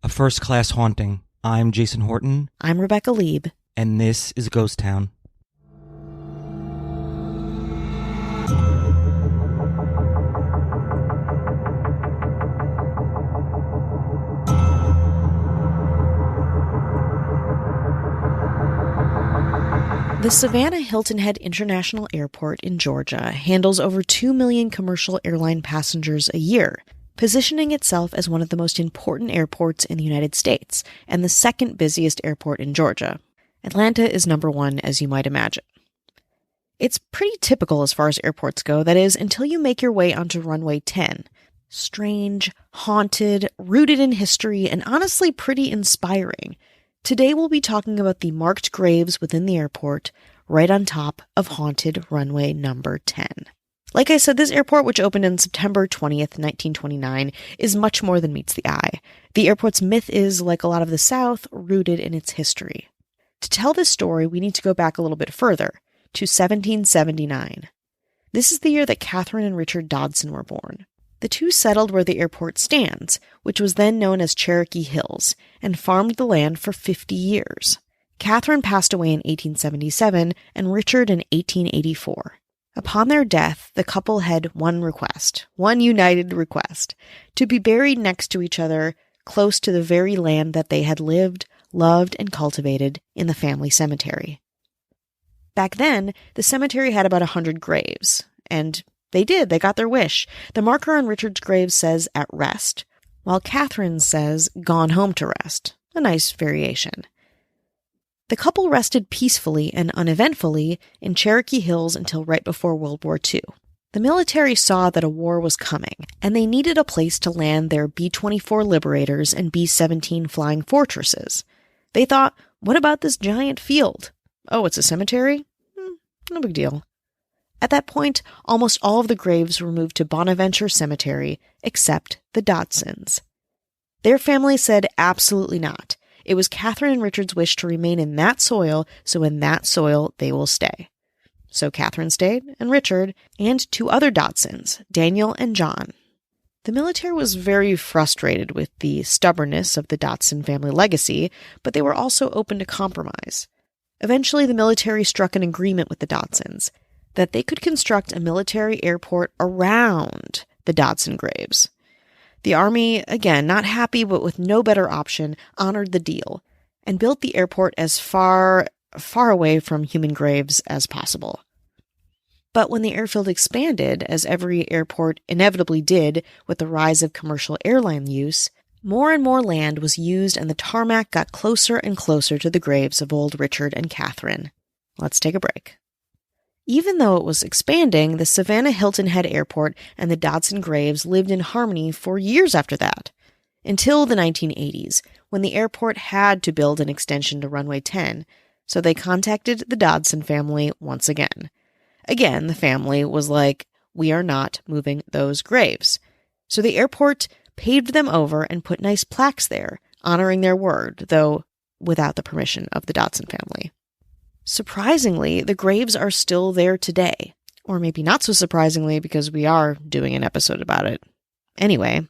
A first-class haunting. I'm Jason Horton. I'm Rebecca Lieb. And this is Ghost Town. The Savannah Hilton Head International Airport in Georgia handles over 2 million commercial airline passengers a year, positioning itself as one of the most important airports in the United States and the second busiest airport in Georgia. Atlanta is number one, as you might imagine. It's pretty typical as far as airports go, that is, until you make your way onto Runway 10. Strange, haunted, rooted in history, and honestly pretty inspiring. Today we'll be talking about the marked graves within the airport, right on top of haunted runway number 10. Like I said, this airport, which opened on September 20th, 1929, is much more than meets the eye. The airport's myth is, like a lot of the South, rooted in its history. To tell this story, we need to go back a little bit further, to 1779. This is the year that Catherine and Richard Dodson were born. The two settled where the airport stands, which was then known as Cherokee Hills, and farmed the land for 50 years. Catherine passed away in 1877 and Richard in 1884. Upon their death, the couple had one united request, to be buried next to each other, close to the very land that they had lived, loved, and cultivated in the family cemetery. Back then, the cemetery had about 100 graves, and they got their wish. The marker on Richard's grave says, "at rest," while Catherine's says, "gone home to rest." A nice variation. The couple rested peacefully and uneventfully in Cherokee Hills until right before World War II. The military saw that a war was coming, and they needed a place to land their B-24 Liberators and B-17 Flying Fortresses. They thought, what about this giant field? Oh, it's a cemetery? No big deal. At that point, almost all of the graves were moved to Bonaventure Cemetery, except the Dodsons. Their family said absolutely not. It was Catherine and Richard's wish to remain in that soil, so in that soil they will stay. So Catherine stayed, and Richard, and two other Dodsons, Daniel and John. The military was very frustrated with the stubbornness of the Dodson family legacy, but they were also open to compromise. Eventually, the military struck an agreement with the Dodsons that they could construct a military airport around the Dodson graves. The Army, again, not happy but with no better option, honored the deal and built the airport as far away from human graves as possible. But when the airfield expanded, as every airport inevitably did with the rise of commercial airline use, more and more land was used and the tarmac got closer and closer to the graves of old Richard and Catherine. Let's take a break. Even though it was expanding, the Savannah Hilton Head Airport and the Dodson graves lived in harmony for years after that, until the 1980s, when the airport had to build an extension to Runway 10, so they contacted the Dodson family once again. Again, the family was like, we are not moving those graves. So the airport paved them over and put nice plaques there, honoring their word, though without the permission of the Dodson family. Surprisingly, the graves are still there today. Or maybe not so surprisingly, because we are doing an episode about it. Anyway,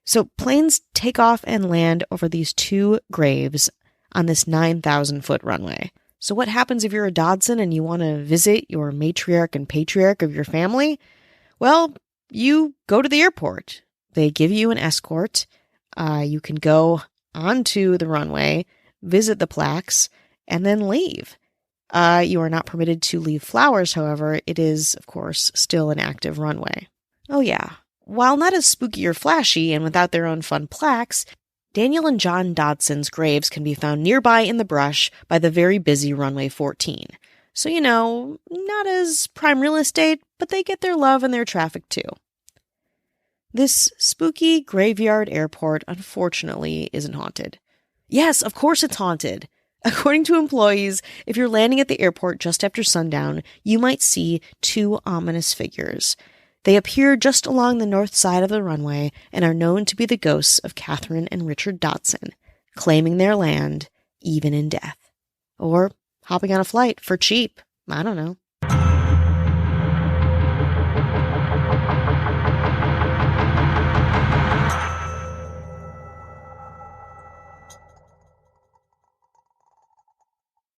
so planes take off and land over these two graves on this 9,000-foot runway. So what happens if you're a Dodson and you want to visit your matriarch and patriarch of your family? Well, you go to the airport. They give you an escort. You can go onto the runway, visit the plaques, and then leave. You are not permitted to leave flowers, however. It is, of course, still an active runway. Oh yeah, while not as spooky or flashy and without their own fun plaques, Daniel and John Dodson's graves can be found nearby in the brush by the very busy Runway 14. So, not as prime real estate, but they get their love and their traffic too. This spooky graveyard airport, unfortunately, isn't haunted. Yes, of course it's haunted. According to employees, if you're landing at the airport just after sundown, you might see two ominous figures. They appear just along the north side of the runway and are known to be the ghosts of Catherine and Richard Dodson, claiming their land, even in death. Or hopping on a flight for cheap. I don't know.